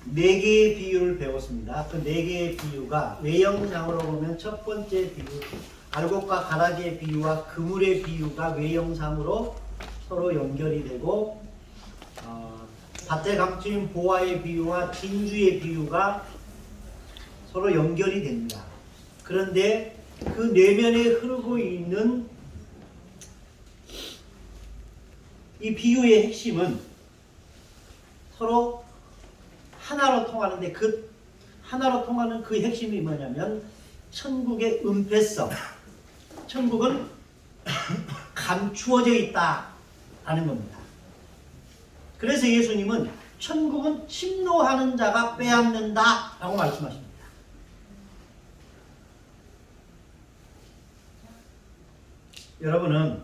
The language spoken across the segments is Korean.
네 개의 비유를 배웠습니다. 그 네 개의 비유가 외형상으로 보면 첫 번째 비유, 알곡과 가라지의 비유와 그물의 비유가 외형상으로 서로 연결이 되고, 밭에 감추인 보화의 비유와 진주의 비유가 서로 연결이 됩니다. 그런데 그 내면에 흐르고 있는 이 비유의 핵심은 서로 하나로 통하는데, 그 하나로 통하는 그 핵심이 뭐냐면 천국의 은폐성. 천국은 감추어져 있다라는 겁니다. 그래서 예수님은 천국은 침노하는 자가 빼앗는다 라고 말씀하십니다. 여러분은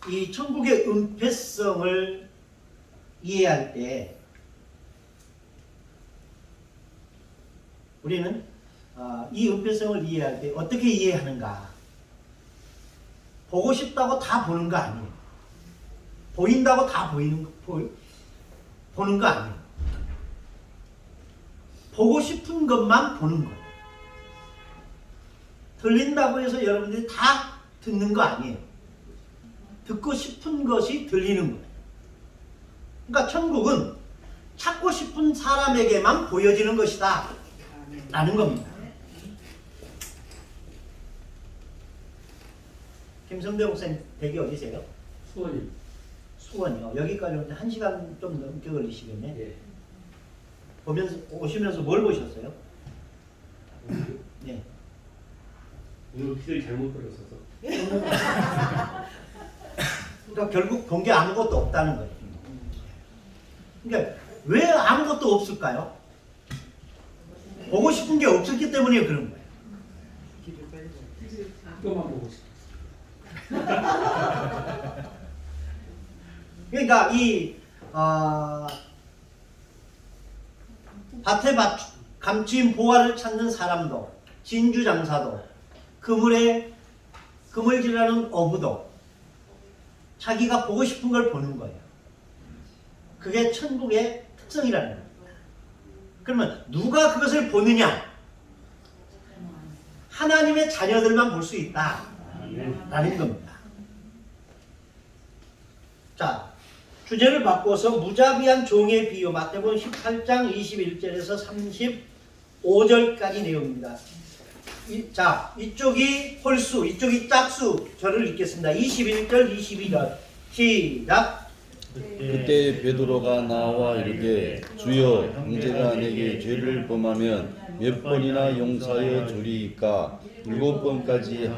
이 천국의 은폐성을 이해할 때 우리는 이 은폐성을 이해할 때 어떻게 이해하는가? 보고 싶다고 다 보는 거 아니에요. 보인다고 다 보는 거 아니에요. 보고 싶은 것만 보는 거예요. 들린다고 해서 여러분들이 다 듣는 거 아니에요. 듣고 싶은 것이 들리는 거예요. 그러니까 천국은 찾고 싶은 사람에게만 보여지는 것이다 라는 겁니다. 김성대 목사님 댁이 어디세요? 수원이요. 수원이요. 여기까지 오는데 1시간 좀 넘게 걸리시겠네. 예. 오시면서 뭘 보셨어요? 네. 오늘 길을 잘못 걸었어서. 그러니까 결국 본 게 아무것도 없다는 거예요. 그러니까 왜 아무것도 없을까요? 보고 싶은 게 없었기 때문에 그런 거예요. 그것만 보고 싶어. 그러니까 이 밭에 감추인 보화를 찾는 사람도, 진주 장사도, 그물질하는 어부도 자기가 보고 싶은 걸 보는 거예요. 그게 천국의 특성이라는 겁니다. 그러면 누가 그것을 보느냐? 하나님의 자녀들만 볼 수 있다라는 겁니다. 자, 주제를 바꿔서 무자비한 종의 비유, 마태복음 18장 21절에서 35절까지 내용입니다. 자, 이쪽이 홀수, 이쪽이 짝수. 저를 읽겠습니다. 21절, 22절. 시작. 그때 베드로가 나와 이르되 주여 형제가 내게 죄를 범하면 몇 번이나 용서하여 주리이까 7번까지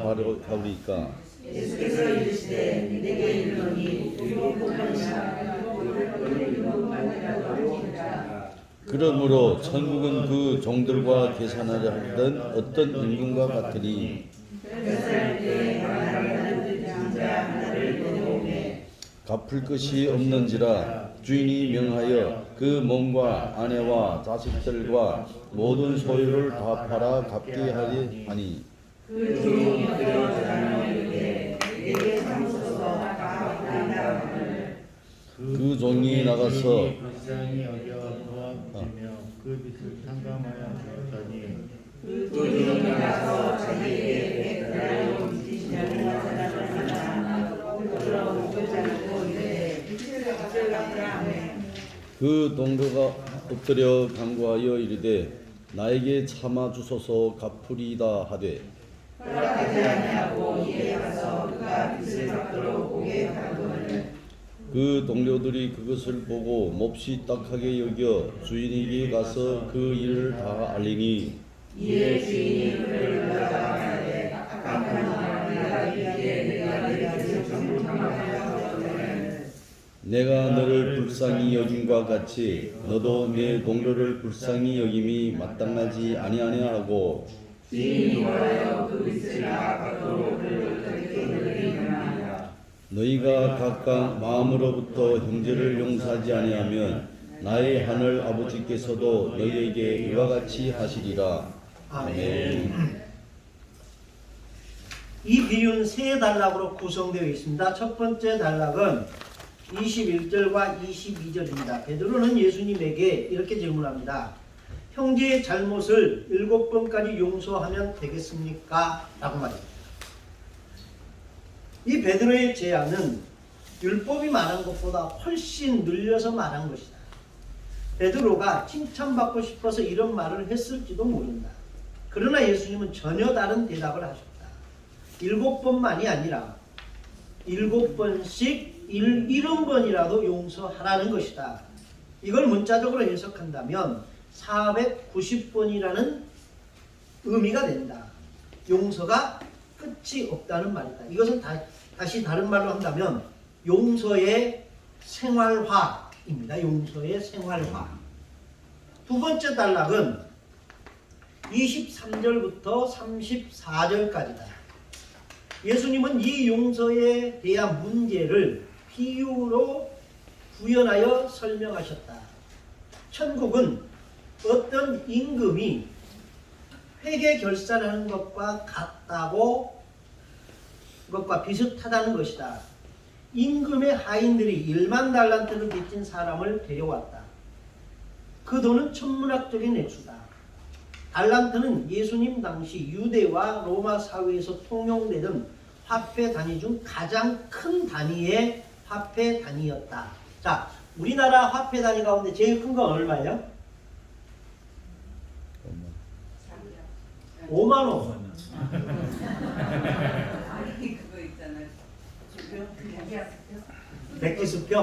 하리이까. 예수께서 이르시되 내게 이르노니 7번이나 그러므로 천국은 그 종들과 계산하려 하던 어떤 임금과 같으니 갚을 것이 없는지라 주인이 명하여 그 몸과 아내와 자식들과 모든 소유를 다 팔아 갚게 하리 하니 그 종이 이르되 내게 참소서 그 종이 나가서 불쌍히 여겨 도와주며 그 빚을 상감하여 주었더니 그 종이 나서 자기에게 100달러 빚지시는 사람을 만나 붙잡고 이르되 빚을 갚으라 하매 그 동료가 엎드려 간구하여 이르되 나에게 참아 주소서 갚으리이다 하되 허락하지 아니하고 이에 가서 그가 빚을 갚도록 오게 하거늘 그 동료들이 그것을 보고 몹시 딱하게 여겨 주인에게 가서 그 일을 다 알리니 이에 주인이 그를 불러다가 말하되 악한 네가 이기에 내가 네 빚을 전부 갚아하였거늘 내가 너를 불쌍히 여김과 같이 너도 내 동료를 불쌍히 여김이 마땅하지 아니하냐 하고 주인이 원하여 그 빚을 다 갚도록 그를 어떻게 늘리느냐 너희가 각각 마음으로부터 형제를 용서하지 아니하면 나의 하늘 아버지께서도 너희에게 이와 같이 하시리라. 아멘. 이 비유는 세 단락으로 구성되어 있습니다. 첫 번째 단락은 21절과 22절입니다. 베드로는 예수님에게 이렇게 질문합니다. 형제의 잘못을 7번까지 용서하면 되겠습니까? 라고 말합니다. 이 베드로의 제안은 율법이 말한 것보다 훨씬 늘려서 말한 것이다. 베드로가 칭찬받고 싶어서 이런 말을 했을지도 모른다. 그러나 예수님은 전혀 다른 대답을 하셨다. 7번만이 아니라 7번씩 70번이라도 용서하라는 것이다. 이걸 문자적으로 해석한다면 490번이라는 의미가 된다. 용서가 끝이 없다는 말이다. 이것은 다시 다른 말로 한다면 용서의 생활화입니다. 용서의 생활화. 두 번째 단락은 23절부터 34절까지다. 예수님은 이 용서에 대한 문제를 비유로 구현하여 설명하셨다. 천국은 어떤 임금이 회계 결산하는 것과 비슷하다는 것이다. 임금의 하인들이 1만 달란트를 빚진 사람을 데려왔다. 그 돈은 천문학적인 액수다. 달란트는 예수님 당시 유대와 로마 사회에서 통용되던 화폐 단위 중 가장 큰 단위의 화폐 단위였다. 자, 우리나라 화폐 단위 가운데 제일 큰 건 얼마예요? 5만 원. 아니 그거 있잖아요. 백지수표?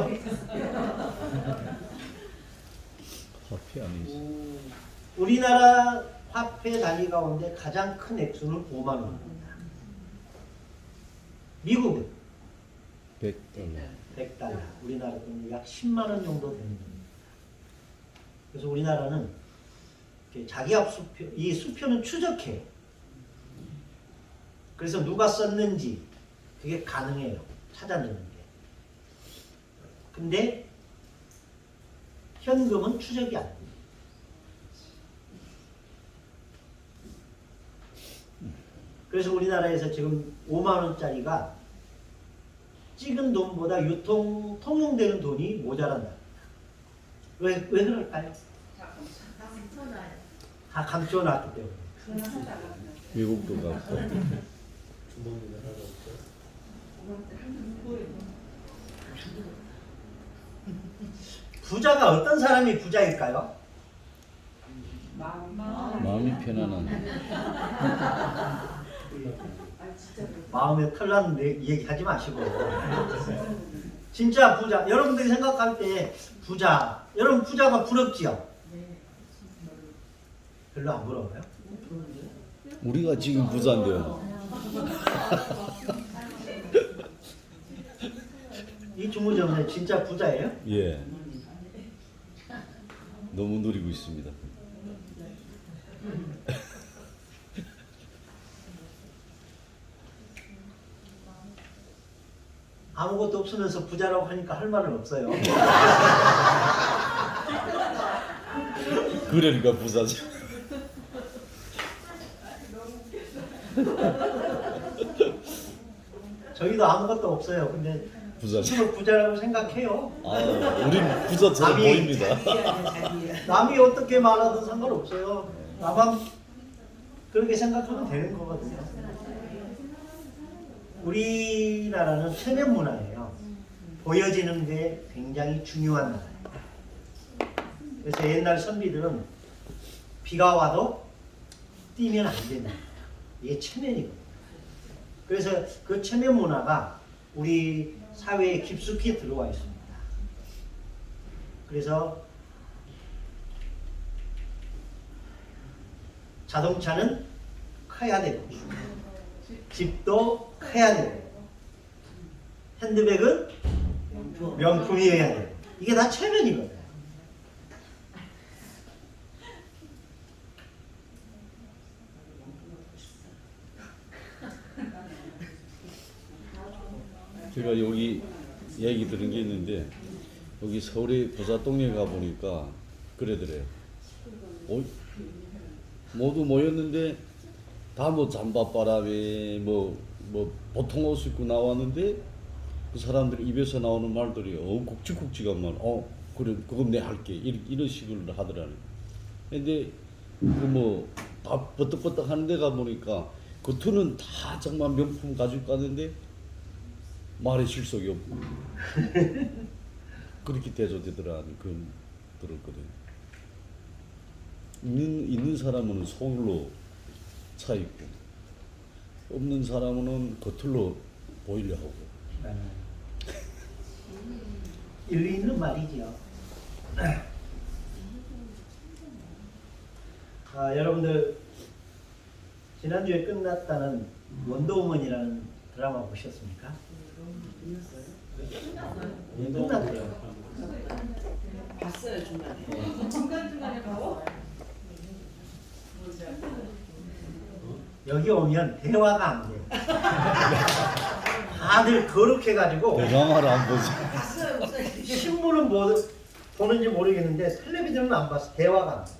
화폐 아니지. 우리나라 화폐 단위 가운데 가장 큰 액수는 5만 원입니다. 미국은 100달러. 100달러. 우리나라 돈 약 10만 원 정도 되는 겁니다. 그래서 우리나라는 자기 앞 수표, 이 수표는 추적해요. 그래서 누가 썼는지 그게 가능해요. 찾아내는 게. 근데 현금은 추적이 안 돼요. 그래서 우리나라에서 지금 5만 원짜리가 찍은 돈보다 통용되는 돈이 모자란다. 왜 그럴까요? 다 감춰놨기 때문에. 미국도 갔고. 주머니에 하나 없어요? 부자가 어떤 사람이 부자일까요? 마음이 편안한. 마음에 털나는 얘기하지 마시고. 진짜 부자. 여러분들이 생각할 때 부자. 여러분 부자가 부럽지요? 별로 안 부러워요? 우리가 지금 부자인데요. 이 주무정은 진짜 부자예요? 예. 너무 누리고 있습니다. 아무것도 없으면서 부자라고 하니까 할 말은 없어요. 그러니까 부자죠. 저희도 아무것도 없어요. 근데 부자죠. 스스로 부자라고 생각해요. 아, 우린 부자처럼 보입니다. 남이 어떻게 말하든 상관없어요. 나만 그렇게 생각하면 되는 거거든요. 우리나라는 체면 문화예요. 보여지는 게 굉장히 중요한 나라예요. 그래서 옛날 선비들은 비가 와도 뛰면 안 된다. 이게 체면이거든요. 그래서 그 체면 문화가 우리 사회에 깊숙이 들어와 있습니다. 그래서 자동차는 커야 되고 집도 커야 되고 핸드백은 명품이어야 되고 이게 다 체면이거든요. 제가 여기 얘기 들은 게 있는데 여기 서울의 부자동에 가보니까 그러더래요. 모두 모였는데 다 뭐 잠바바람에 뭐 보통 옷 입고 나왔는데 그 사람들이 입에서 나오는 말들이 굵직굵직한 그래 그럼 내가 할게 이런 식으로 하더라는. 근데 그뭐다 버떡버떡 하는 데 가보니까 겉으로는 다 정말 명품 가지고 가는데 말에 실속이 없고 그렇게 대조되더라는 그 들었거든. 있는 사람은 속으로 차 있고 없는 사람은 겉으로 보이려 하고. 일리 있는 말이지요. 여러분들 지난주에 끝났다는 원더우먼이라는 드라마 보셨습니까? 끝났대요. 봤어요 중간에. 중간에 가고. 여기 오면 대화가 안 돼요. 다들 거룩해가지고 드라마를 안 보지. 봤어요 봤어요. 신문은 보는지 모르겠는데 텔레비전은 안 봤어. 대화가 안 돼.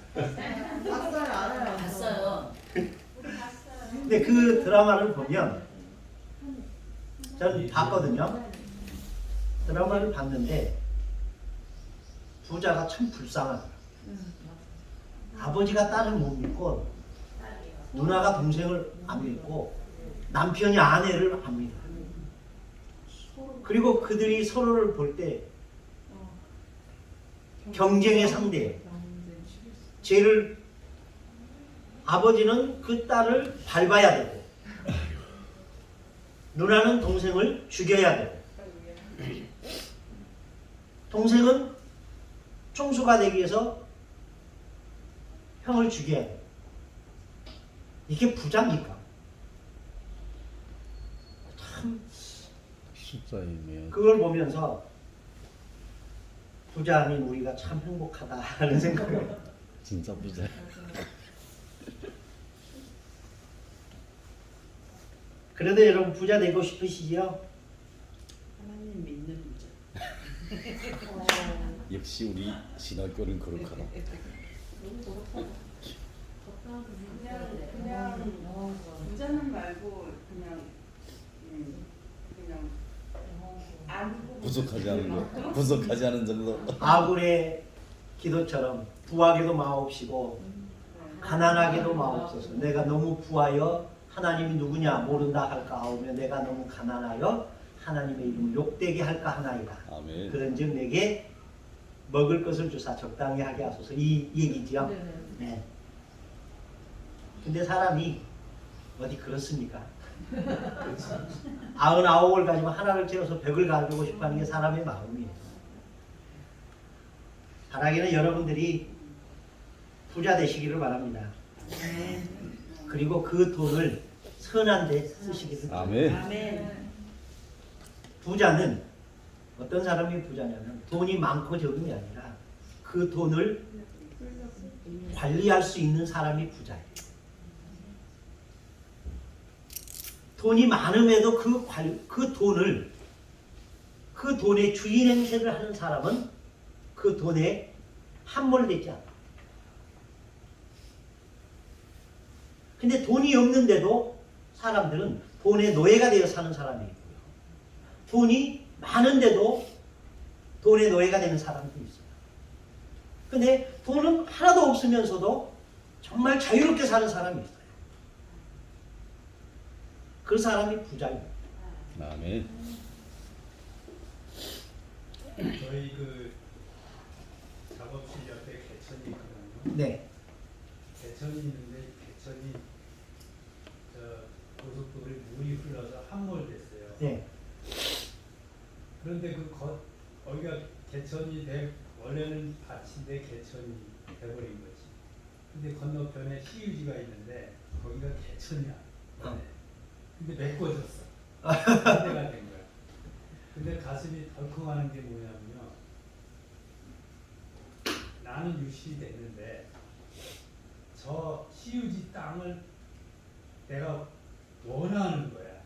봤어요 알아요. 봤어요. 근데 그 드라마를 보면 저는 봤거든요. 드라마를 봤는데 부자가 참 불쌍하더라고요. 아버지가 딸을 못 믿고 누나가 동생을 안 믿고 남편이 아내를 안 믿어요. 그리고 그들이 서로를 볼 때 경쟁의 상대예요. 아버지는 그 딸을 밟아야 되고 누나는 동생을 죽여야 되고 동생은 총수가 되기 위해서 형을 죽여야 돼요. 이게 부자입니까? 참 십사이면 그걸 보면서 부자 아닌 우리가 참 행복하다 하는 생각을. 진짜 부자. 그래도 여러분 부자 되고 싶으시지요? 하나님 믿는 부자. 역시 우리 신학교는 거룩하다. 그냥 부자는 말고 그냥 알고 부족하지 않은 거, 부족하지 않은 정도. 아굴의 기도처럼 부하게도 마옵시고 가난하게도 마옵소서. 내가 너무 부하여 하나님이 누구냐 모른다 할까 하오며 내가 너무 가난하여 하나님의 이름을 욕되게 할까 하나이다. 아멘. 그런즉 내게 먹을 것을 주사 적당히 하게 하소서. 이 얘기지요. 네. 근데 사람이 어디 그렇습니까? 99을 가지고 하나를 채워서 100을 가지고 싶어하는 게 사람의 마음이에요. 바라기는 여러분들이 부자 되시기를 바랍니다. 그리고 그 돈을 선한 데 쓰시기를 바랍니다. 아멘. 아멘. 부자는 어떤 사람이 부자냐면 돈이 많고 적음이 아니라 그 돈을 관리할 수 있는 사람이 부자예요. 돈이 많음에도 그 돈의 주인 행세를 하는 사람은 그 돈에 함몰되지 않아. 근데 돈이 없는데도 사람들은 돈의 노예가 되어 사는 사람이 있고요. 돈이 많은데도 돈의 노예가 되는 사람도 있어요. 근데 돈은 하나도 없으면서도 정말 자유롭게 사는 사람이 있어요. 그 사람이 부자입니다. 아멘. 저희 그 작업실 옆에 개천이 있거든요. 네. 개천이 있는데 개천이 저 고속도로에 물이 흘러서 함몰됐어요. 네. 그런데 거기가 개천이 원래는 밭인데 개천이 돼버린 거지. 근데 건너편에 시유지가 있는데 거기가 개천이야. 근데 메꿔졌어. 반대가 된 거야. 근데 가슴이 덜컹하는 게 뭐냐면요. 나는 유실이 됐는데 저 시유지 땅을 내가 원하는 거야.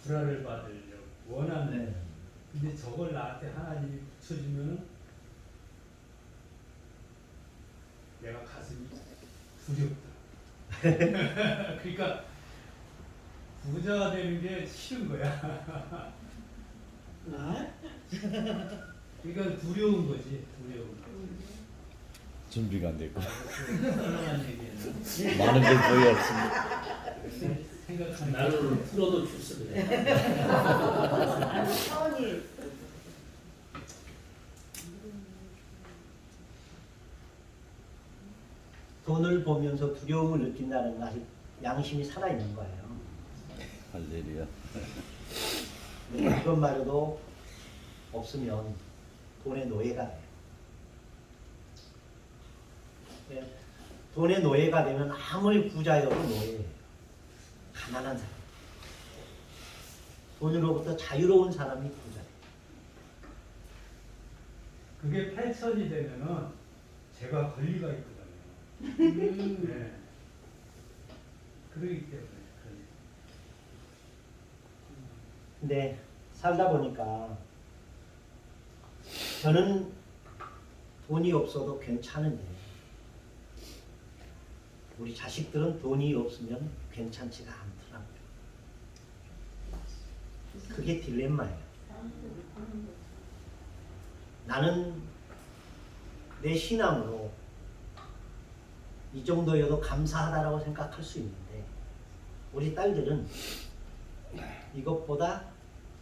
불화를 받으려고 원하는 거야. 네. 근데 저걸 나한테 하나님이 붙여주면 내가 가슴이 두렵다. 그러니까 부자가 되는 게 싫은 거야. 그러니까 두려운 거지, 두려운 거. 준비가 안 됐고 그런 얘기예요. 많은 걸 보여왔습니다. 생각하는 나를 풀어도 출석을 해. 차원이 돈을 보면서 두려움을 느낀다는 건 아직 양심이 살아있는 거예요. 할렐루야. 근데 그것마저도 없으면 돈의 노예가 돼요. 네, 돈의 노예가 되면 아무리 부자여도 노예예요. 가난한 사람. 돈으로부터 자유로운 사람이 부자예요. 그게 패턴이 되면은 제가 권리가 있거든요. 네. 그러기 때문에. 근데 살다 보니까 저는 돈이 없어도 괜찮은데 우리 자식들은 돈이 없으면 괜찮지가 않더라고요. 그게 딜레마예요. 나는 내 신앙으로 이 정도여도 감사하다라고 생각할 수 있는데 우리 딸들은 이것보다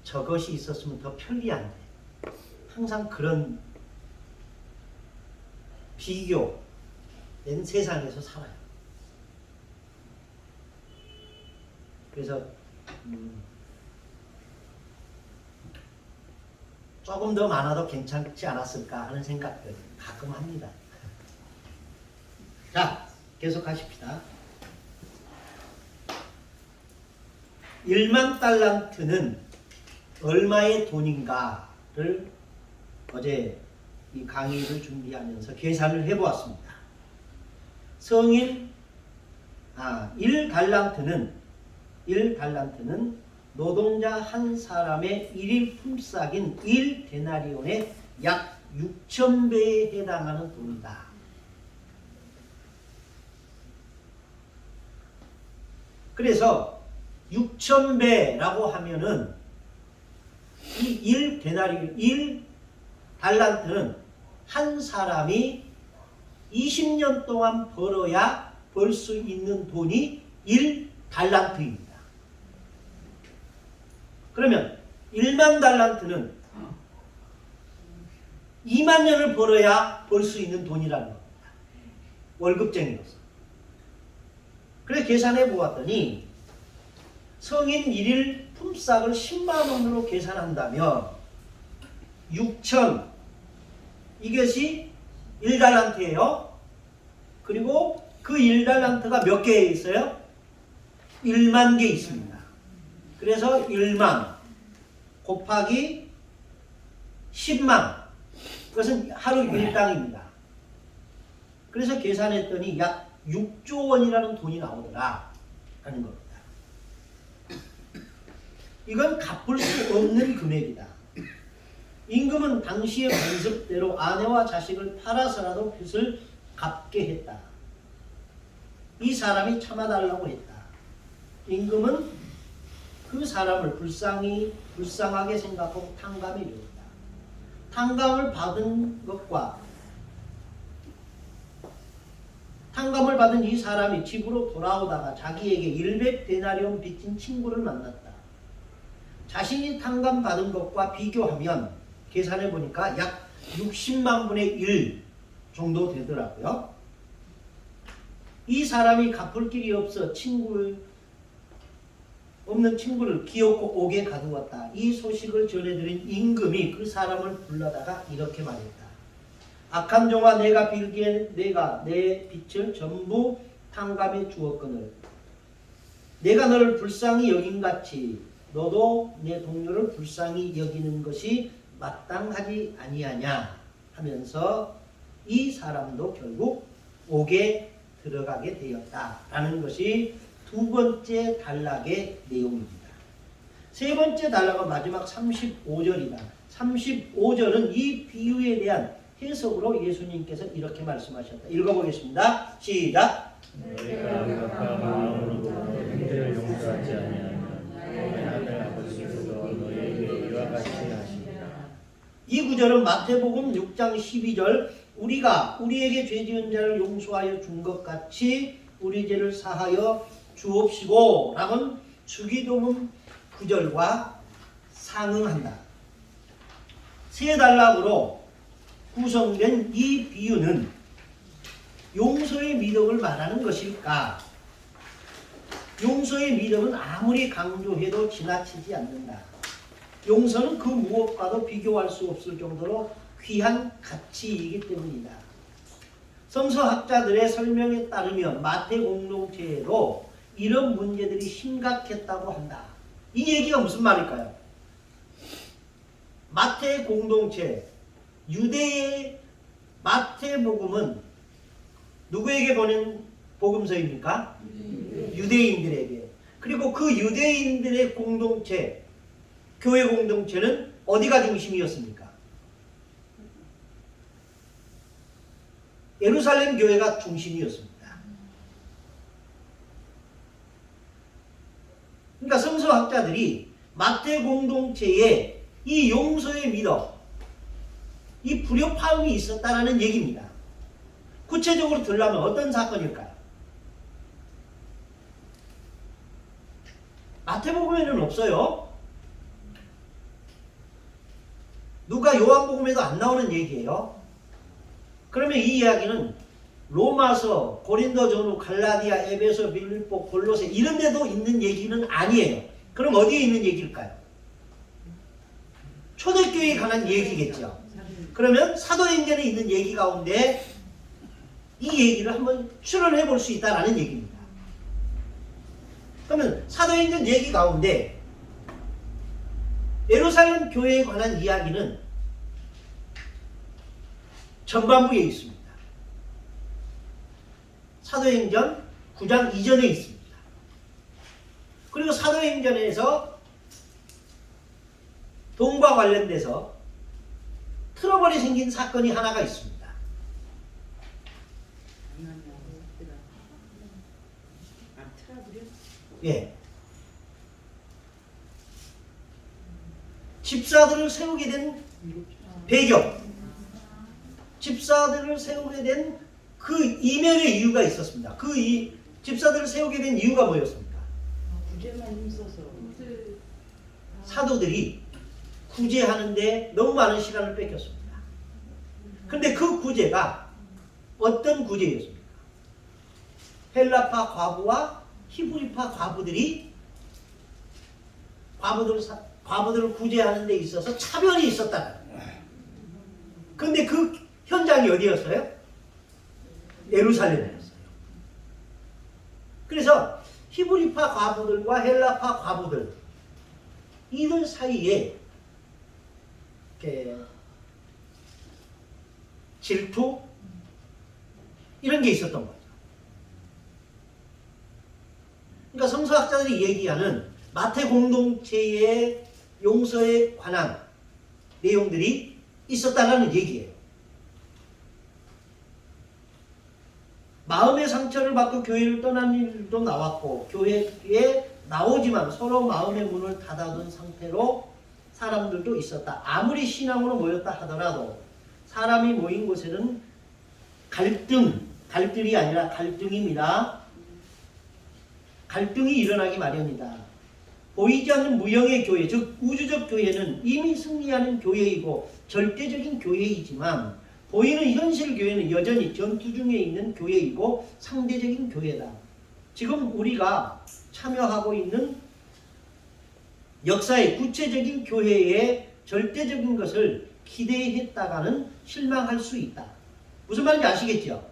저것이 있었으면 더 편리한데 항상 그런 비교된 세상에서 살아요. 그래서 조금 더 많아도 괜찮지 않았을까 하는 생각들 가끔 합니다. 자, 계속하십시다. 1만 달란트는 얼마의 돈인가를 어제 이 강의를 준비하면서 계산을 해보았습니다. 성인 1달란트는 노동자 한 사람의 일일 품삯인 1데나리온의 약 6,000배에 해당하는 돈이다. 그래서 6,000배라고 하면은 이 1달란트는 한 사람이 20년 동안 벌어야 벌 수 있는 돈이 1달란트입니다. 그러면 1만 달란트는 2만 년을 벌어야 벌 수 있는 돈이라는 겁니다. 월급쟁이로서. 그래서 계산해 보았더니 성인 1일 품삯을 10만 원으로 계산한다면 6천 이것이 1달란트예요. 그리고 그 1달란트가 몇 개 있어요? 1만 개 있습니다. 그래서 1만 곱하기 10만 그것은 하루 일당입니다. 그래서 계산했더니 약 6조 원이라는 돈이 나오더라 하는 겁니다. 이건 갚을 수 없는 금액이다. 임금은 당시의 관습대로 아내와 자식을 팔아서라도 빚을 갚게 했다. 이 사람이 참아달라고 했다. 임금은 그 사람을 불쌍하게 생각하고 탕감해 줬다. 탕감을 받은 이 사람이 집으로 돌아오다가 자기에게 100데나리온 빚진 친구를 만났다. 자신이 탕감받은 것과 비교하면 계산해 보니까 약 60만 분의 1 정도 되더라고요. 이 사람이 갚을 길이 없어 없는 친구를 기어코 옥에 가두었다. 이 소식을 전해드린 임금이 그 사람을 불러다가 이렇게 말했다. 악한 종아, 내가 빌기에 내가 내 빚을 전부 탕감해 주었거늘 내가 너를 불쌍히 여긴같이 너도 내 동료를 불쌍히 여기는 것이 마땅하지 아니하냐 하면서 이 사람도 결국 옥에 들어가게 되었다라는 것이 두 번째 단락의 내용입니다. 세 번째 단락은 마지막 35절이다. 35절은 이 비유에 대한 해석으로 예수님께서 이렇게 말씀하셨다. 읽어보겠습니다. 시작. 너희가 각각 마음으로 형제를 용서하지 아니하면 너희 하늘 아버지께서도 너희에게 이와 같이 하시리라. 이 구절은 마태복음 6장 12절 우리가 우리에게 죄 지은 자를 용서하여 준 것 같이 우리 죄를 사하여 주옵시고 라는 주기도문 구절과 상응한다. 세 단락으로 구성된 이 비유는 용서의 미덕을 말하는 것일까? 용서의 미덕은 아무리 강조해도 지나치지 않는다. 용서는 그 무엇과도 비교할 수 없을 정도로 귀한 가치이기 때문이다. 성서학자들의 설명에 따르면 마태 공동체에도 이런 문제들이 심각했다고 한다. 이 얘기가 무슨 말일까요? 마태 공동체, 유대의 마태복음은 누구에게 보낸 복음서입니까? 유대인들에게. 그리고 그 유대인들의 공동체, 교회 공동체는 어디가 중심이었습니까? 예루살렘 교회가 중심이었습니다. 그러니까 성서학자들이 마태 공동체에 이 용서의 미덕, 이 불협화음이 있었다라는 얘기입니다. 구체적으로 들려면 어떤 사건일까요? 마태복음에는 없어요. 누가 요한복음에도 안 나오는 얘기예요. 그러면 이 이야기는 로마서, 고린도전후, 갈라디아, 에베소, 빌립보, 골로새 이런 데도 있는 얘기는 아니에요. 그럼 어디에 있는 얘기일까요? 초대교회에 관한 얘기겠죠. 그러면 사도행전에 있는 얘기 가운데 이 얘기를 한번 추론해 볼 수 있다는 얘기입니다. 그러면 사도행전 얘기 가운데 예루살렘 교회에 관한 이야기는 전반부에 있습니다. 사도행전 9장 이전에 있습니다. 그리고 사도행전에서 돈과 관련돼서 트러블이 생긴 사건이 하나가 있습니다. 예. 집사들을 세우게 된 배경, 집사들을 세우게 된 그 이면의 이유가 있었습니다. 집사들을 세우게 된 이유가 뭐였습니까? 구제만 힘써서 사도들이 구제하는데 너무 많은 시간을 뺏겼습니다. 근데 그 구제가 어떤 구제였습니까? 헬라파 과부와 히브리파 과부들이 과부들을 구제하는 데 있어서 차별이 있었다. 근데 그 현장이 어디였어요? 예루살렘이었어요. 그래서 히브리파 과부들과 헬라파 과부들 이들 사이에 이렇게 질투 이런 게 있었던 거죠. 그러니까 성서학자들이 얘기하는 마태 공동체의 용서에 관한 내용들이 있었다는 얘기예요. 마음의 상처를 받고 교회를 떠난 일도 나왔고 교회에 나오지만 서로 마음의 문을 닫아둔 상태로 사람들도 있었다. 아무리 신앙으로 모였다 하더라도 사람이 모인 곳에는 갈등이 아니라 갈등입니다. 갈등이 일어나기 마련이다. 보이지 않는 무형의 교회, 즉 우주적 교회는 이미 승리하는 교회이고 절대적인 교회이지만 보이는 현실 교회는 여전히 전투 중에 있는 교회이고 상대적인 교회다. 지금 우리가 참여하고 있는 역사의 구체적인 교회의 절대적인 것을 기대했다가는 실망할 수 있다. 무슨 말인지 아시겠죠?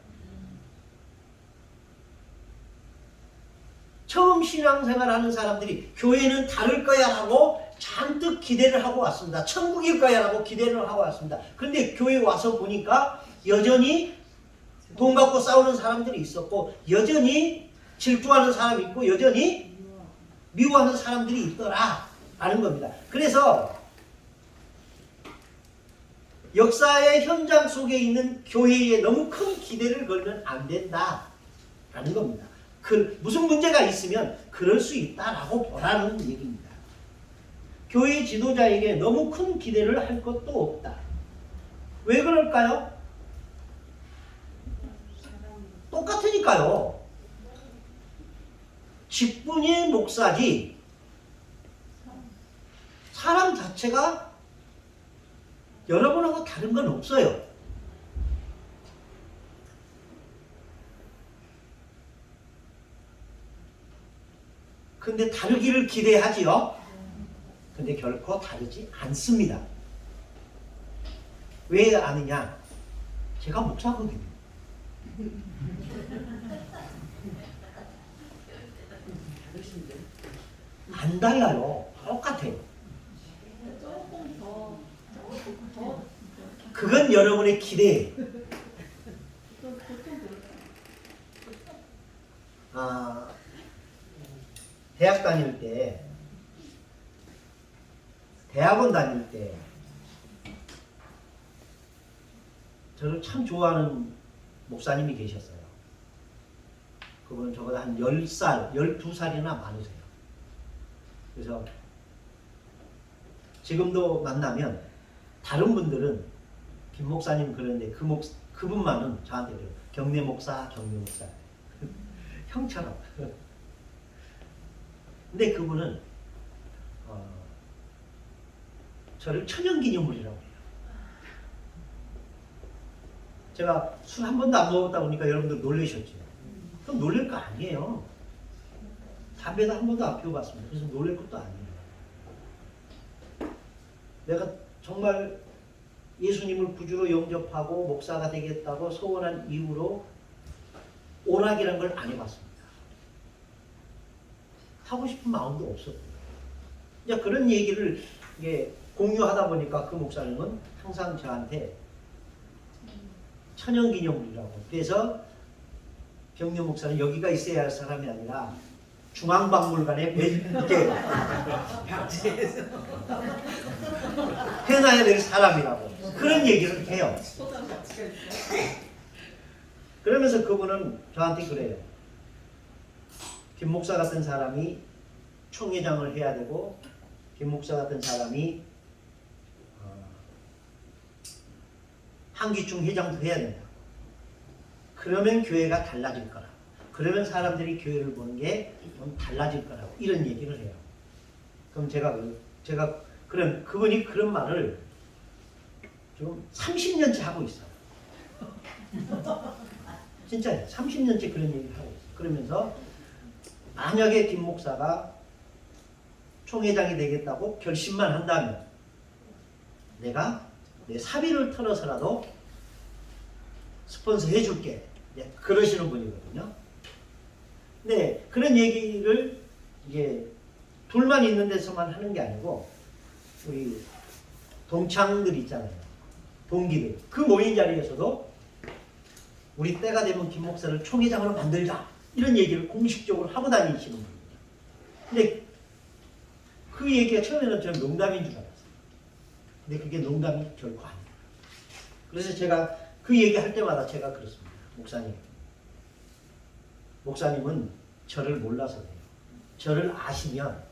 처음 신앙생활하는 사람들이 교회는 다를 거야 라고 잔뜩 기대를 하고 왔습니다. 천국일 거야 라고 기대를 하고 왔습니다. 그런데 교회 와서 보니까 여전히 돈 갖고 싸우는 사람들이 있었고 여전히 질투하는 사람이 있고 여전히 미워하는 사람들이 있더라 라는 겁니다. 그래서 역사의 현장 속에 있는 교회에 너무 큰 기대를 걸면 안 된다 라는 겁니다. 무슨 문제가 있으면 그럴 수 있다라고 보라는 얘기입니다. 교회 지도자에게 너무 큰 기대를 할 것도 없다. 왜 그럴까요? 똑같으니까요. 직분이 목사지 사람 자체가 여러분하고 다른 건 없어요. 근데 다르기를 기대하지요. 근데 결코 다르지 않습니다. 왜 아느냐? 제가 목사거든요. 안 달라요. 똑같아요. 그건 여러분의 기대예요. 대학 다닐 때, 대학원 다닐 때 저를 참 좋아하는 목사님이 계셨어요. 그분은 저보다 한 10살, 12살이나 많으세요. 그래서 지금도 만나면 다른 분들은 김 목사님 그러는데 그분만은 저한테 그래요. 경례 목사, 경례 목사. 형처럼. 근데 그분은 저를 천연기념물이라고 해요. 제가 술 한 번도 안 먹었다 보니까 여러분들 놀라셨죠. 그럼 놀랄 거 아니에요. 담배도 한 번도 안 피워봤습니다. 그래서 놀랄 것도 아니에요. 내가 정말 예수님을 구주로 영접하고 목사가 되겠다고 소원한 이후로 오락이라는 걸 안 해봤습니다. 하고 싶은 마음도 없었고요. 이제 그런 얘기를 공유하다 보니까 그 목사님은 항상 저한테 천연기념물이라고. 그래서 경례 목사는 여기가 있어야 할 사람이 아니라 중앙박물관에 이렇게 해놔야 될 사람이라고 그런 얘기를 해요. 그러면서 그분은 저한테 그래요. 김 목사 같은 사람이 총회장을 해야 되고 김 목사 같은 사람이 한기총 회장도 해야 된다. 그러면 교회가 달라질 거라. 그러면 사람들이 교회를 보는 게 좀 달라질 거라고 이런 얘기를 해요. 그럼 제가 그분이 그런 말을 지금 30년째 하고 있어요. 진짜요. 30년째 그런 얘기를 하고 있어요. 그러면서 만약에 김 목사가 총회장이 되겠다고 결심만 한다면 내가 내 사비를 털어서라도 스폰서 해줄게. 네, 그러시는 분이거든요. 네, 그런 얘기를 이게 둘만 있는 데서만 하는 게 아니고 우리 동창들 있잖아요. 동기들. 그 모임 자리에서도 우리 때가 되면 김 목사를 총회장으로 만들자. 이런 얘기를 공식적으로 하고 다니시는 분입니다. 근데 그 얘기가 처음에는 저는 농담인 줄 알았어요. 근데 그게 농담이 결코 아니에요. 그래서 제가 그 얘기할 때마다 제가 그렇습니다. 목사님은 저를 몰라서 그래요. 저를 아시면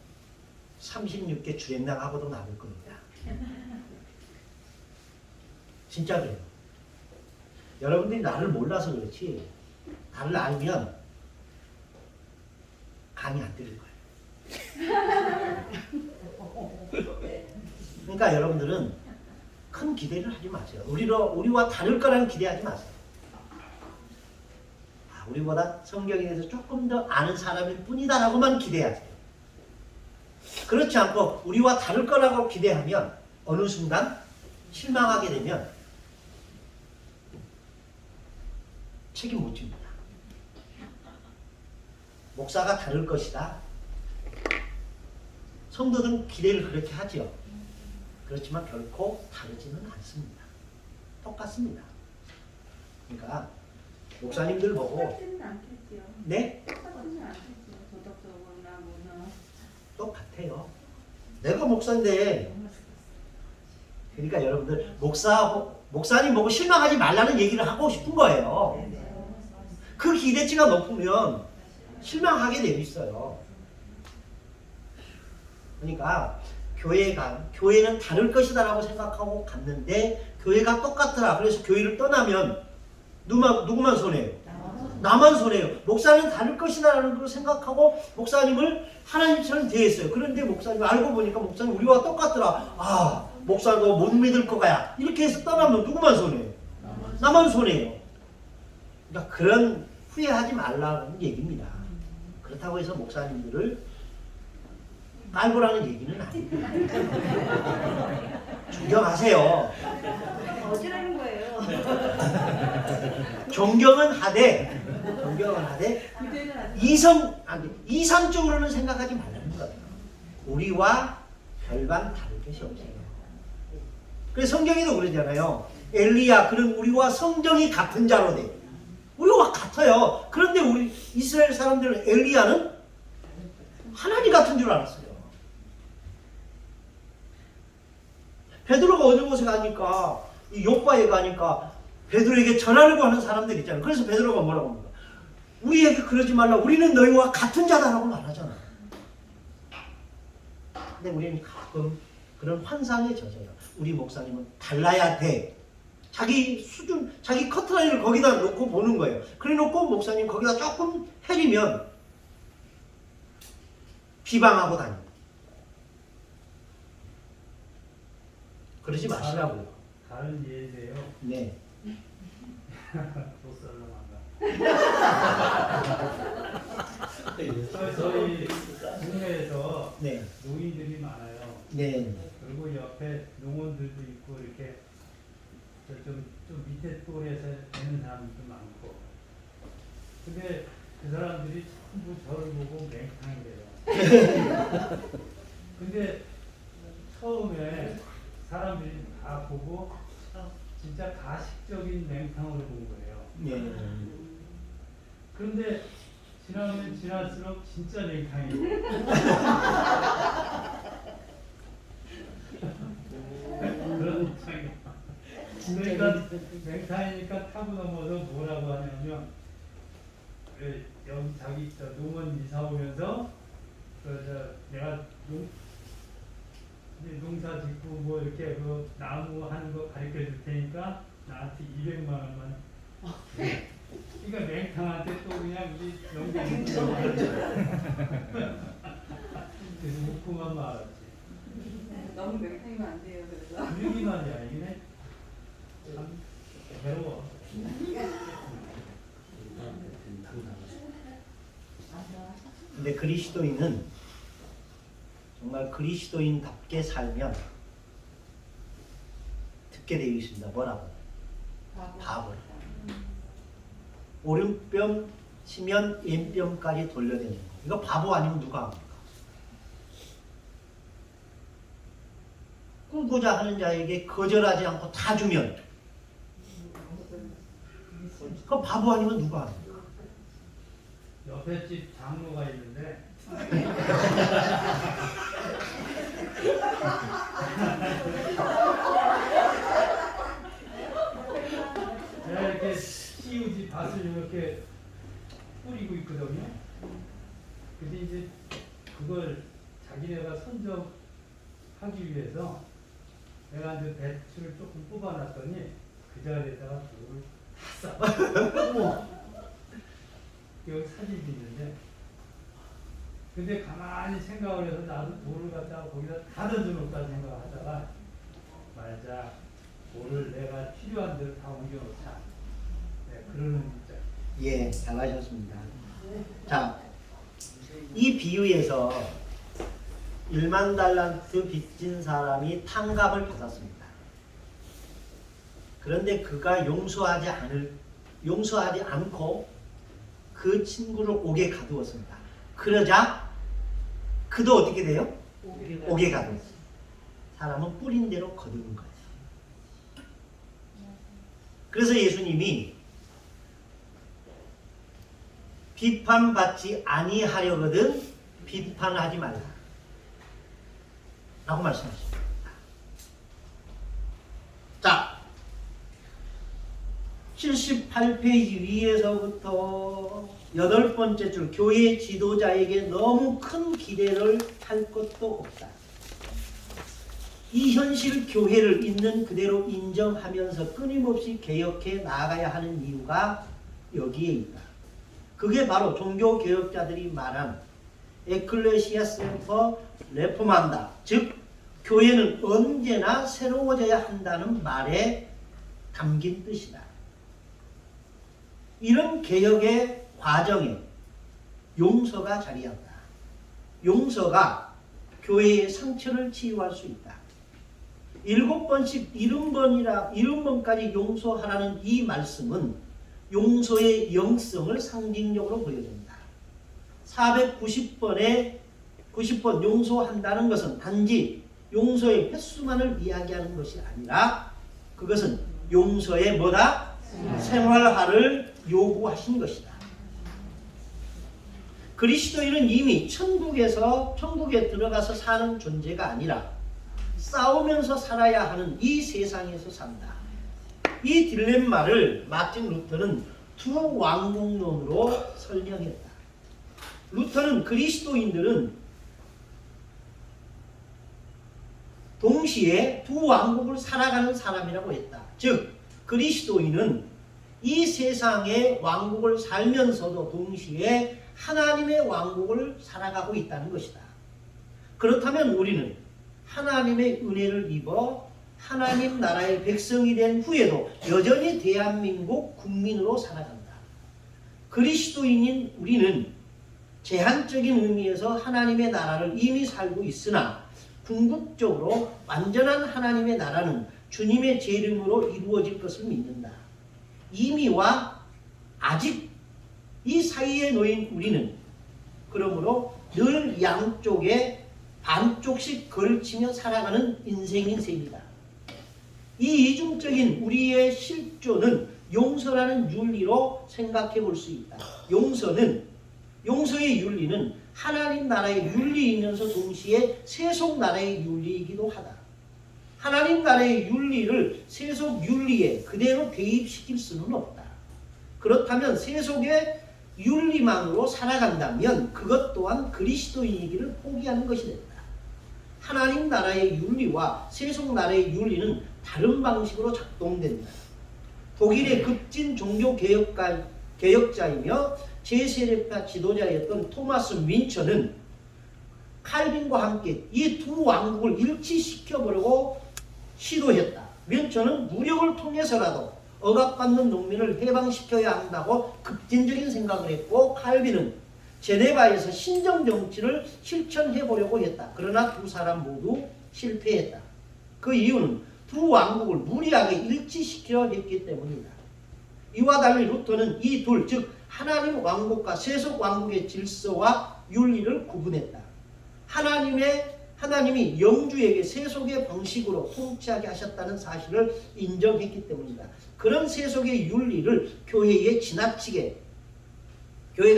36개 주행랑하고도 남을 겁니다. 진짜 그래요. 여러분들이 나를 몰라서 그렇지 나를 알면 강의 안 들을 거예요. 그러니까 여러분들은 큰 기대를 하지 마세요. 우리와 다를 거라는 기대하지 마세요. 우리보다 성경에 대해서 조금 더 아는 사람일 뿐이다라고만 기대하세요. 그렇지 않고 우리와 다를 거라고 기대하면 어느 순간 실망하게 되면 책임 못 집니다. 목사가 다를 것이다. 성도들은 기대를 그렇게 하죠. 그렇지만 결코 다르지는 않습니다. 똑같습니다. 그러니까 목사님들 보고 네? 똑같아요. 내가 목사인데 그러니까 여러분들 목사님 보고 실망하지 말라는 얘기를 하고 싶은 거예요. 그 기대치가 높으면 실망하게 되어 있어요. 그러니까 교회는 다를 것이다라고 생각하고 갔는데 교회가 똑같더라. 그래서 교회를 떠나면 누구만 손해요? 나만 손해요. 목사는 다를 것이다라는 걸 생각하고 목사님을 하나님처럼 대했어요. 그런데 목사님 알고 보니까 목사님 우리와 똑같더라. 아, 목사도 못 믿을 거야. 이렇게 해서 떠나면 누구만 손해요? 나만 손해요. 그러니까 그런 후회하지 말라는 얘기입니다. 그렇다고 해서 목사님들을 깔보라는 얘기는 아닙니다. 존경하세요. 어지러는 거예요. 존경은 하되 그때는 안 돼. 이성적으로는 생각하지 말라는 거예요. 우리와 별반 다를 것이 없어요. 그래서 성경에도 그러잖아요. 엘리야 그는 우리와 성정이 같은 자로되 우리와 같아요. 그런데 우리 이스라엘 사람들은 엘리야는 하나님 같은 줄 알았어요. 베드로가 어느 곳에 가니까 이 요바에 가니까 베드로에게 전하려고 하는 사람들 있잖아요. 그래서 베드로가 뭐라고 합니까? 우리에게 그러지 말라. 우리는 너희와 같은 자다라고 말하잖아. 근데 우리는 가끔 그런 환상에 젖어요. 우리 목사님은 달라야 돼. 자기 수준, 자기 커트라인을 거기다 놓고 보는 거예요. 그래 놓고 목사님 거기다 조금 해리면 비방하고 다닙니다. 그러지 마시라고요. 다른 예세요. 네. 저희 동네에서 네. 노인들이 많아요. 네. 그리고 옆에 농원들도 있고 이렇게 좀 밑에 또래에서 되는 사람들도 많고. 근데 그 사람들이 전부 저를 보고 맹탕이래요. 근데 처음에 사람들이 다 보고 진짜 가식적인 맹탕으로 본 거예요. 네. 그런데 지나면 지날수록 진짜 맹탕이에요. 그런 입장이에요. 그러니까 맹탕이니까 타고 넘어서 뭐라고 하냐면 여기 자기 농원 이사 오면서 내가 농사 짓고 뭐 이렇게 그 나무 하는 거 가르쳐 줄 테니까 나한테 200만 원만. 그러니까 맹탕한테 또 그냥 우리 연결이 그래서 웃고만 말았지. 너무 맹탕이면 안 돼요. 그래서. 분위기 말이야 이게 참 괴로워. 근데 그리스도인은 정말 그리스도인답게 살면 듣게 되어 있습니다. 뭐라고? 바보라. 오른뼘 치면 왼뼘까지 돌려대는 거. 이거 바보 아니면 누가 합니까? 꿈꾸자 하는 자에게 거절하지 않고 다 주면 그 바보 아니면 누가 합니까? 옆에 집 장로가 있는데 내가 이렇게 씌우지 밭을 이렇게 뿌리고 있거든요. 근데 이제 그걸 자기네가 선정하기 위해서 내가 이제 배추를 조금 뽑아놨더니 그 자리에다가 돌을 다 쌓아. 여기 사진이 있는데 근데 가만히 생각을 해서 나도 돌을 갖다가 거기다 다 던져놓을까 생각하다가 말자 돌을 내가 필요한 대로 다 옮겨놓자. 네, 그러는 입장. 예, 잘하셨습니다. 자, 이 비유에서 1만 달란트 빚진 사람이 탕감을 받았습니다. 그런데 그가 용서하지 않고 그 친구를 옥에 가두었습니다. 그러자 그도 어떻게 돼요? 옥에 가두었어요. 사람은 뿌린 대로 거두는 거지. 그래서 예수님이 비판받지 아니하려거든 비판하지 말라 라고 말씀하십니다. 자, 78페이지 위에서부터 8번째 줄 교회 지도자에게 너무 큰 기대를 할 것도 없다. 이 현실 교회를 있는 그대로 인정하면서 끊임없이 개혁해 나아가야 하는 이유가 여기에 있다. 그게 바로 종교개혁자들이 말한 에클레시아 셈퍼 레포만다, 즉 교회는 언제나 새로워져야 한다는 말에 담긴 뜻이다. 이런 개혁의 과정에 용서가 자리한다. 용서가 교회의 상처를 치유할 수 있다. 7번씩 70번까지 용서하라는 이 말씀은 용서의 영성을 상징적으로 보여준다. 490번에 90번 용서한다는 것은 단지 용서의 횟수만을 이야기하는 것이 아니라 그것은 용서의 뭐다? 생활화를 요구하신 것이다. 그리스도인은 이미 천국에 들어가서 사는 존재가 아니라 싸우면서 살아야 하는 이 세상에서 산다. 이 딜레마를 마틴 루터는 두 왕국론으로 설명했다. 루터는 그리스도인들은 동시에 두 왕국을 살아가는 사람이라고 했다. 즉 그리스도인은 이 세상의 왕국을 살면서도 동시에 하나님의 왕국을 살아가고 있다는 것이다. 그렇다면 우리는 하나님의 은혜를 입어 하나님 나라의 백성이 된 후에도 여전히 대한민국 국민으로 살아간다. 그리스도인인 우리는 제한적인 의미에서 하나님의 나라를 이미 살고 있으나 궁극적으로 완전한 하나님의 나라는 주님의 재림으로 이루어질 것을 믿는다. 이미와 아직 이 사이에 놓인 우리는 그러므로 늘 양쪽에 반쪽씩 걸치며 살아가는 인생인 셈이다. 이 이중적인 우리의 실존은 용서라는 윤리로 생각해 볼 수 있다. 용서의 윤리는 하나님 나라의 윤리이면서 동시에 세속 나라의 윤리이기도 하다. 하나님 나라의 윤리를 세속 윤리에 그대로 대입시킬 수는 없다. 그렇다면 세속의 윤리만으로 살아간다면 그것 또한 그리스도인이기를 포기하는 것이 된다. 하나님 나라의 윤리와 세속 나라의 윤리는 다른 방식으로 작동된다. 독일의 급진 종교개혁자이며 제세례파 지도자였던 토마스 윈처는 칼빈과 함께 이 두 왕국을 일치시켜보려고 시도했다. 윈처는 무력을 통해서라도 억압받는 농민을 해방시켜야 한다고 급진적인 생각을 했고, 칼빈은 제네바에서 신정정치를 실천해보려고 했다. 그러나 두 사람 모두 실패했다. 그 이유는 두 왕국을 무리하게 일치시키려 했기 때문이다. 이와 달리 루터는 이 둘, 즉 하나님 왕국과 세속 왕국의 질서와 윤리를 구분했다. 하나님이 영주에게 세속의 방식으로 통치하게 하셨다는 사실을 인정했기 때문이다. 그런 세속의 윤리를 교회가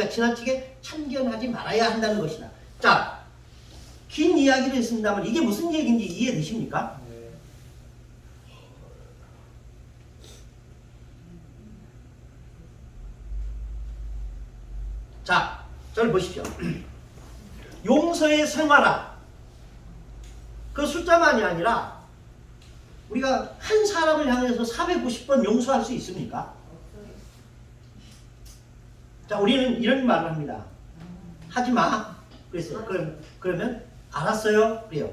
지나치게 참견하지 말아야 한다는 것이다. 자, 긴 이야기를 했습니다만 이게 무슨 얘기인지 이해되십니까? 자, 저를 보십시오. 용서의 생활화. 그 숫자만이 아니라 우리가 한 사람을 향해서 490번 용서할 수 있습니까? 자, 우리는 이런 말을 합니다. 하지 마. 그랬어요. 그러면 알았어요. 그래요.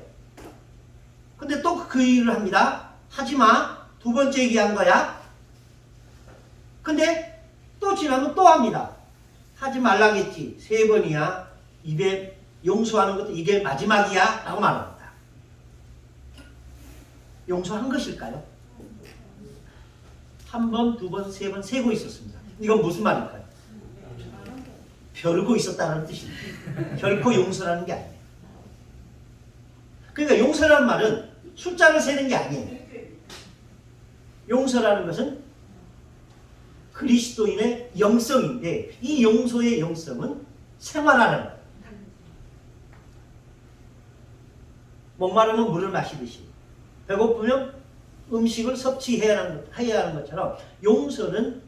근데 또 그 일을 합니다. 하지 마. 두 번째 얘기한 거야. 근데 또 지나면 또 합니다. 하지 말라겠지. 3번이야. 입에 용서하는 것도 이게 마지막이야. 라고 말합니다. 용서한 것일까요? 한 번, 두 번, 세 번 세고 있었습니다. 이건 무슨 말일까요? 벼르고 있었다는 뜻입니다. 결코 용서라는 게 아니에요. 그러니까 용서라는 말은 숫자를 세는 게 아니에요. 용서라는 것은 그리스도인의 영성인데 이 용서의 영성은 생활하는 거예요. 목마르면 물을 마시듯이 배고프면 음식을 섭취해야 하는 것처럼 용서는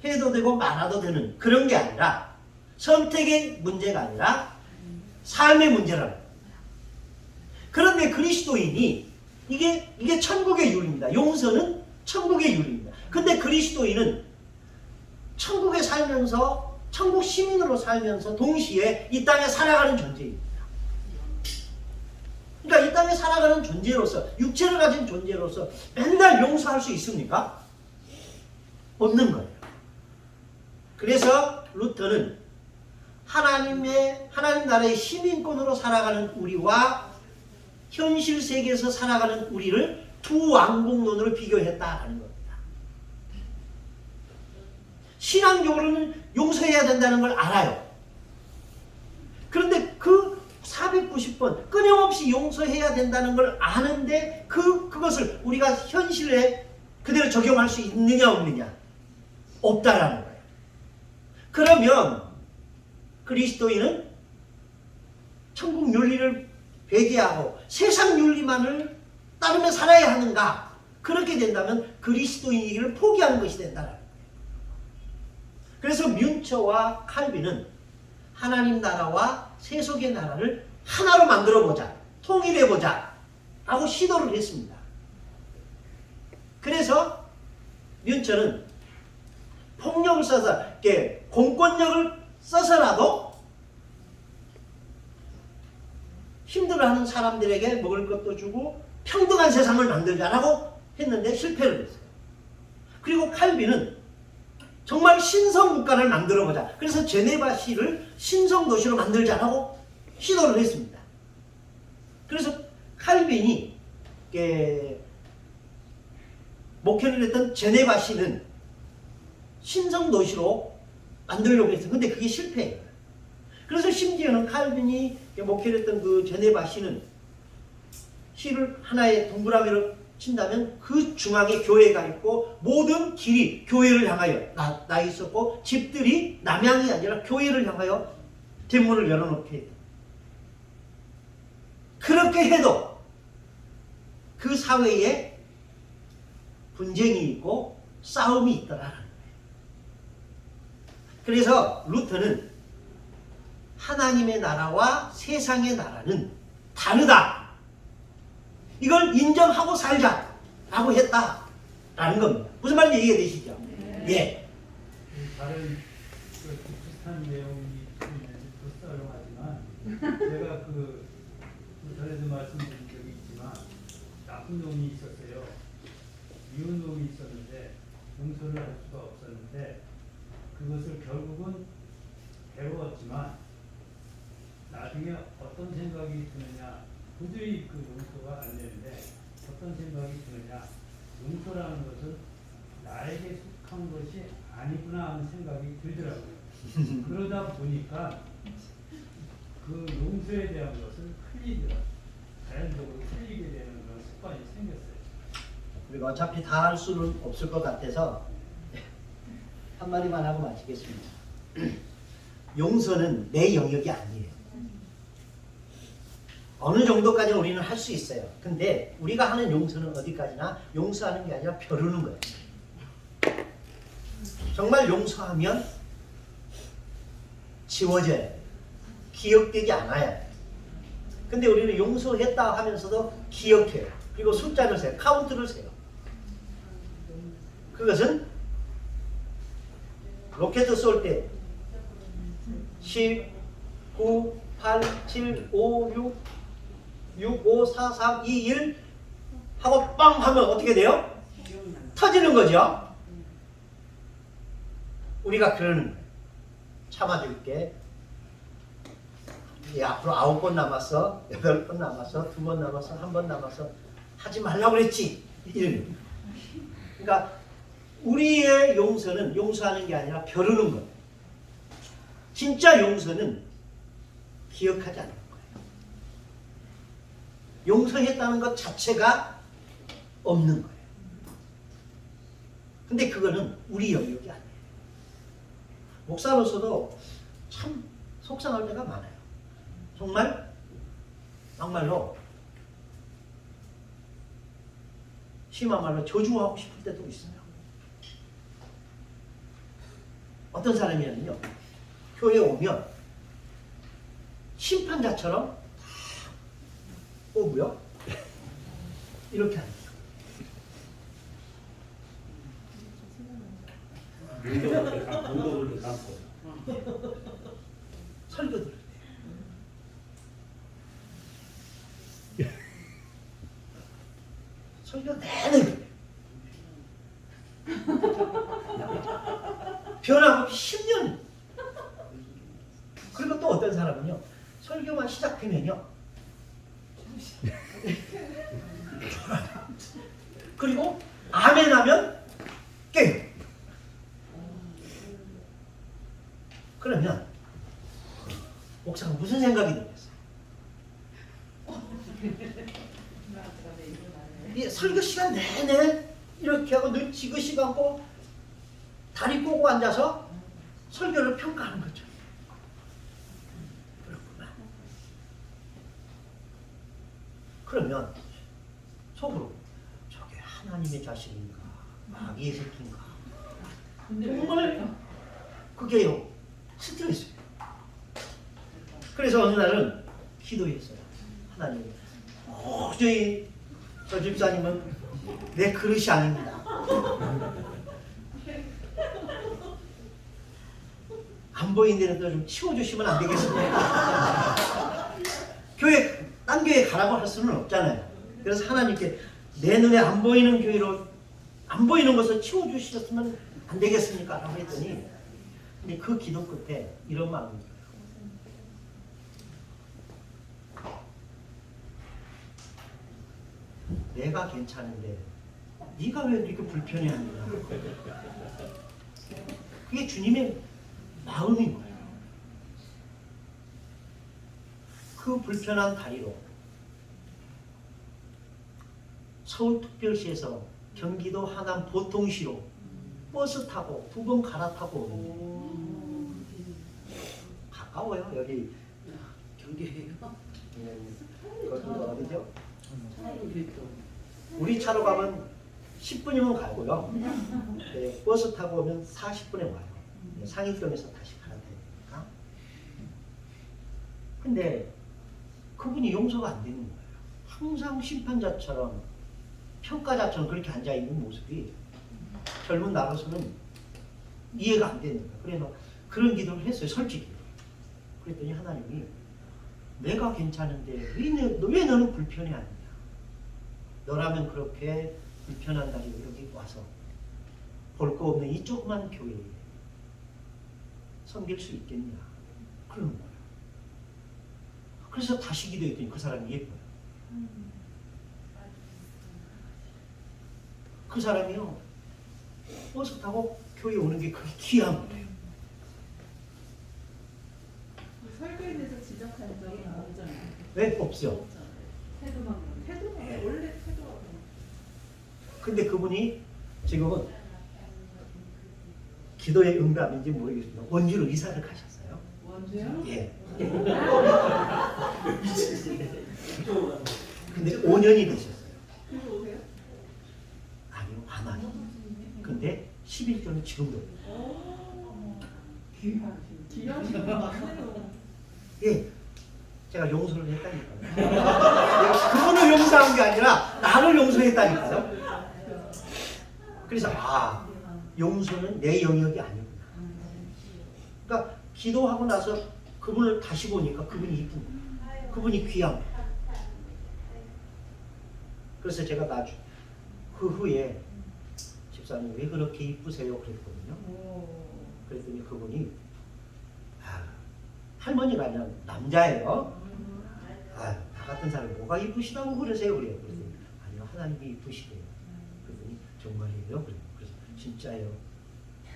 해도 되고 말아도 되는 그런 게 아니라 선택의 문제가 아니라 삶의 문제라는 거예요. 그런데 그리스도인이 이게 천국의 윤리입니다. 용서는 천국의 윤리입니다. 근데 그리스도인은 천국에 살면서 천국 시민으로 살면서 동시에 이 땅에 살아가는 존재입니다. 그러니까 이 땅에 살아가는 존재로서 육체를 가진 존재로서 맨날 용서할 수 있습니까? 없는 거예요. 그래서 루터는 하나님 나라의 시민권으로 살아가는 우리와 현실 세계에서 살아가는 우리를 두 왕국론으로 비교했다라는 겁니다. 신앙적으로는 용서해야 된다는 걸 알아요. 그런데 그 490번 끊임없이 용서해야 된다는 걸 아는데 그것을 우리가 현실에 그대로 적용할 수 있느냐 없느냐? 없다라는 거예요. 그러면 그리스도인은 천국 윤리를 배제하고 세상 윤리만을 따르며 살아야 하는가? 그렇게 된다면 그리스도인이기를 포기하는 것이 된다는 거예요. 그래서 뮌처와 칼빈은 하나님 나라와 세속의 나라를 하나로 만들어보자, 통일해보자 라고 시도를 했습니다. 그래서 뮌처는 폭력을 써서, 공권력을 써서라도 힘들어하는 사람들에게 먹을 것도 주고 평등한 세상을 만들자라고 했는데 실패를 했어요. 그리고 칼빈은 정말 신성국가를 만들어보자. 그래서 제네바시를 신성도시로 만들자라고 시도를 했습니다. 그래서 칼빈이 목회를 했던 제네바시는 신성도시로 만들려고 했어요. 근데 그게 실패해요. 그래서 심지어는 칼빈이 목회를 했던 그 제네바시는 시를 하나의 동그라미로 친다면 그 중앙에 교회가 있고 모든 길이 교회를 향하여 나 있었고 집들이 남향이 아니라 교회를 향하여 대문을 열어놓게 해요. 그렇게 해도 그 사회에 분쟁이 있고 싸움이 있더라는 거예요. 그래서 루터는 하나님의 나라와 세상의 나라는 다르다. 이걸 인정하고 살자라고 했다라는 겁니다. 무슨 말인지 이해가 되시죠? 예. 다른 비슷한 내용이 있는지 또 썰렁하지만 제가 전에도 말씀드린 적이 있지만 나쁜 놈이 있었어요. 미운 놈이 있었는데 용서를 할 수가 없었는데 그것을 결국은 배웠지만 나중에 어떤 생각이 드느냐, 도저히 그 용서가 안 되는데 어떤 생각이 드느냐, 용서라는 것은 나에게 속한 것이 아니구나 하는 생각이 들더라고요. 그러다 보니까 그 용서에 대한 것을 자연적으로 흘리게 되는 그런 습관이 생겼어요. 그리고 어차피 다 할 수는 없을 것 같아서 한마디만 하고 마치겠습니다. 용서는 내 영역이 아니에요. 어느 정도까지 우리는 할 수 있어요. 근데 우리가 하는 용서는 어디까지나 용서하는 게 아니라 벼르는 거예요. 정말 용서하면 지워져야 돼요. 기억되지 않아야 돼요. 근데 우리는 용서했다 하면서도 기억해요. 그리고 숫자를 세요. 카운트를 세요. 그것은 로켓을 쏠 때 10, 9, 8, 7, 5, 6, 5, 4, 3, 2, 1 하고 빵 하면 어떻게 돼요? 터지는 거죠. 우리가 그러는 거예요. 참아줄게. 앞으로 9번 남았어. 8번 남았어. 2번 남았어. 1번 남았어. 하지 말라고 그랬지. 이런. 그러니까 우리의 용서는 용서하는 게 아니라 벼르는 거예요. 진짜 용서는 기억하지 않는 거예요. 용서했다는 것 자체가 없는 거예요. 근데 그거는 우리 영역이 아니에요. 목사로서도 참 속상할 때가 많아요. 정말 막말로 심한 말로 저주하고 싶을 때도 있어요. 어떤 사람이냐면요, 교회에 오면 심판자처럼 뭐야? 이렇게 합니다. 문도를 감고. 설교 들을 때. 설교 내내 그래. 변함없이 10년. 그리고 또 어떤 사람은요, 설교만 시작하면요, 그리고 아멘 하면 깨요. 그러면 목사가 무슨 생각이 들겠어요? 이 설교 시간 내내 이렇게 하고 눈 지그시 감고 다리 꼬고 앉아서 설교를 평가하는 거죠. 그렇구나. 그러면 속으로 저게 하나님의 자식인가 마귀의 새끼인가 정말 그게요 스트레스예요. 그래서 어느 날은 기도했어요. 하나님 도저히 저 집사님은 내 그릇이 아닙니다. 안 보이는 데는 좀 치워주시면 안 되겠습니까? 교회, 딴 교회 가라고 할 수는 없잖아요. 그래서 하나님께 내 눈에 안 보이는 교회로, 안 보이는 것을 치워주셨으면 안 되겠습니까? 라고 했더니, 근데 그 기도 끝에 이런 마음이 들어요. 내가 괜찮은데 네가 왜 이렇게 불편해하느냐. 그게 주님의 마음인 거예요. 그 불편한 다리로 서울특별시에서 경기도 하남 보통시로 버스 타고 2번 갈아타고 가까워요. 여기 경계해요. 거기가 어디죠? 우리 차로 가면 10분이면 가고요. 네, 버스 타고 오면 40분에 와요. 상일동에서 다시 가야 되니까. 근데 그분이 용서가 안 되는 거예요. 항상 심판자처럼 평가자처럼 그렇게 앉아있는 모습이 젊은 나로서는 이해가 안 되는 거예요. 그래서 그런 기도를 했어요. 솔직히. 그랬더니 하나님이 내가 괜찮은데 왜 너는 불편해하느냐. 너라면 그렇게 불편한 다리로 여기 와서 볼 거 없는 이 조그만 교회에 섬길 수 있겠냐. 그러는 거예요. 그래서 다시 기도했더니 그 사람이 예뻐요. 그 사람이요, 버스 타고 교회 오는 게 그렇게 귀한 거예요. 설교에 대해서 지적한 적이 없잖아요. 왜? 없죠. 태도만 원래 태도가 근데 그분이 지금은 기도의 응답인지 모르겠습니다. 원주로 이사를 가셨어요. 원주요? 예. 근데 5년이 되셨어요. 그리고 오세요? 아니요, 안 와요. 근데 11조는 지금도. 귀하신 맞네요. 예. 제가 용서를 했다니까요. 내가 그분을 용서한 게 아니라 나를 용서했다니까요. 그래서 용서는 내 영역이 아니구나. 그러니까 기도하고 나서 그분을 다시 보니까 그분이 이쁜 거예요. 그분이 귀한 거예요. 그래서 제가 그 후에 집사님 왜 그렇게 이쁘세요? 그랬거든요. 그랬더니 그분이 할머니가 아니라 남자예요. 나 같은 사람이 뭐가 이쁘시다고 그러세요? 그래요. 그랬더니 아니요, 하나님이 이쁘시대요. 그랬더니 정말이에요? 그래요. 그래서 진짜예요.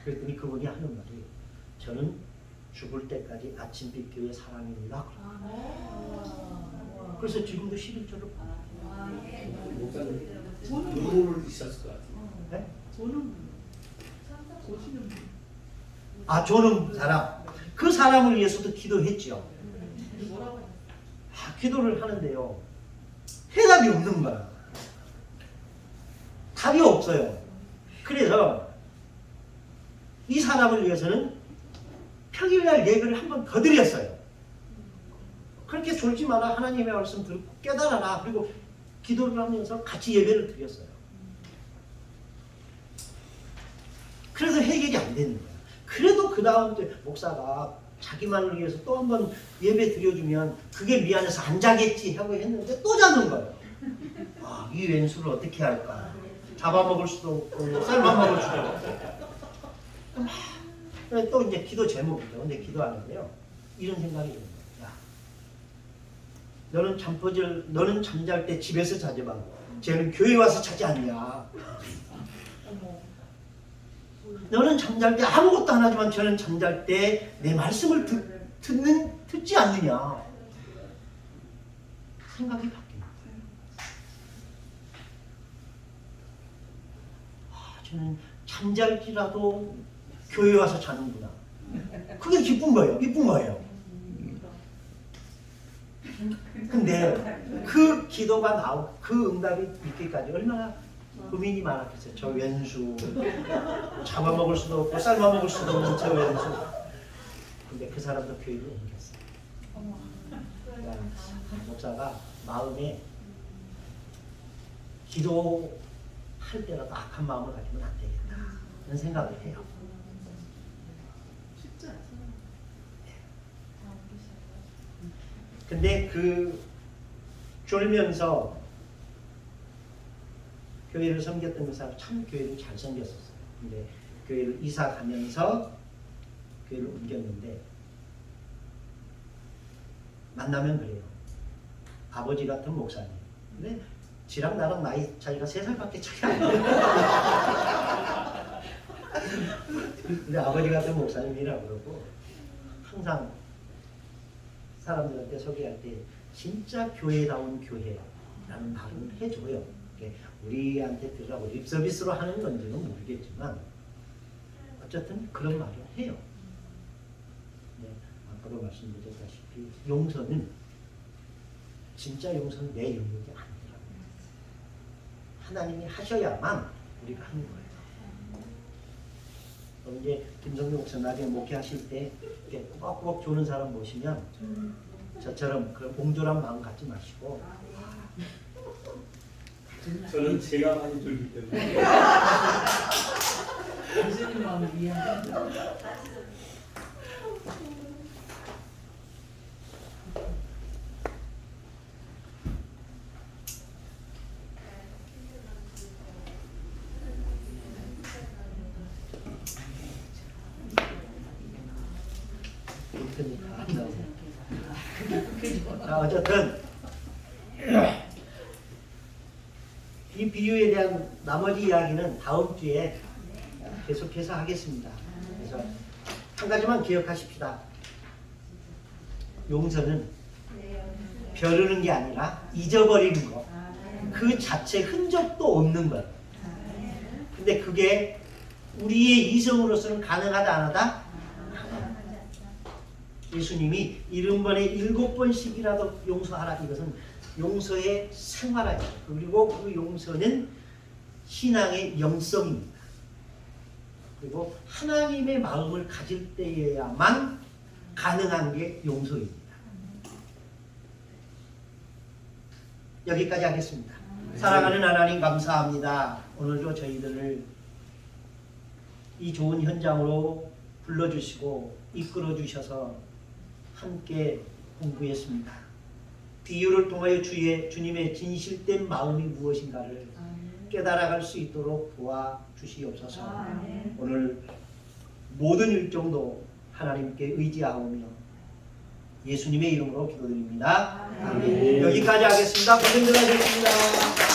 그랬더니 그분이 하는 말이 저는 죽을 때까지 아침빛 교회 사람입니다. 그래서 지금도 11조를 목사님 눈물 있었을 것 같아요. 네? 저는 보시는 분. 저는 사람. 그 사람을 위해서도 기도했죠. 뭐라고 기도를 하는데요. 해답이 없는 거야. 답이 없어요. 그래서 이 사람을 위해서는 평일날 예배를 한 번 더 드렸어요. 그렇게 졸지 마라. 하나님의 말씀 듣고 깨달아라. 그리고 기도를 하면서 같이 예배를 드렸어요. 그래서 해결이 안 되는 거예요. 그래도 그 다음 때 목사가 자기만을 위해서 또 한 번 예배 드려주면 그게 미안해서 안 자겠지 하고 했는데 또 자는 거예요. 아, 이 왼수를 어떻게 할까? 잡아먹을 수도 없고 삶아먹을 수도 없고. 또 이제 기도 제목이죠. 근데 기도 안 하고요. 이런 생각이 드는 거예요. 야, 너는 잠잘 때 집에서 자지 말고 쟤는 교회 와서 자지 않냐. 너는 잠잘 때 아무것도 안 하지만 저는 잠잘 때 내 말씀을 듣지 않느냐. 생각이 바뀌는 거예요. 저는 잠잘지라도 교회 와서 자는구나. 그게 기쁜 거예요. 기쁜 거예요. 근데 그 기도가 나오고 그 응답이 있기까지 얼마나 고민이 많았겠어요. 저 왼수 잡아먹을 수도 없고 삶아먹을 수도 없는 저 왼수. 근데 그 사람도 교회로 옮겼어요. 그러니까 목사가 마음에 기도할 때라도 악한 마음을 가지면 안 되겠다 그런 생각을 해요. 쉽지 않잖아요. 근데 그 졸면서 교회를 섬겼던 그 사람 참 교회를 잘 섬겼었어요. 근데 교회를 이사 가면서 교회를 옮겼는데 만나면 그래요. 아버지 같은 목사님. 근데 지랑 나랑 나이 차이가 3살밖에 차이 안 나요. 근데 아버지 같은 목사님이라고 그러고 항상 사람들한테 소개할 때 진짜 교회다운 교회라는 말을 해줘요. 우리한테 들으라고 립서비스로 하는 건지는 모르겠지만 어쨌든 그런 말을 해요. 네, 아까도 말씀드렸다시피 용서는 진짜 용서는 내 영역이 아니더라고요. 하나님이 하셔야만 우리가 하는 거예요. 이제 김성규 목사 나중에 목회하실 때 이렇게 꾸벅꾸벅 조는 사람 보시면 저처럼 그런 옹졸한 마음 갖지 마시고 저는 제가 많이 졸기 때문에. 예수님 마음을 위한. 자, 어쨌든 이 비유에 대한 나머지 이야기는 다음 주에 계속해서 하겠습니다. 그래서 한 가지만 기억하십시다. 용서는 벼르는 게 아니라 잊어버리는 거. 그 자체 흔적도 없는 것. 근데 그게 우리의 이성으로서는 가능하다 안 하다? 예수님이 70번에 7번씩이라도 용서하라. 이것은 용서의 생활화예요. 그리고 그 용서는 신앙의 영성입니다. 그리고 하나님의 마음을 가질 때에야만 가능한 게 용서입니다. 여기까지 하겠습니다. 사랑하는 하나님 감사합니다. 오늘도 저희들을 이 좋은 현장으로 불러주시고 이끌어 주셔서 함께 공부했습니다. 비유를 통하여 주님의 진실된 마음이 무엇인가를 깨달아갈 수 있도록 도와주시옵소서. 오늘 모든 일정도 하나님께 의지하오며 예수님의 이름으로 기도드립니다. 아멘. 여기까지 하겠습니다. 고생들 하셨습니다.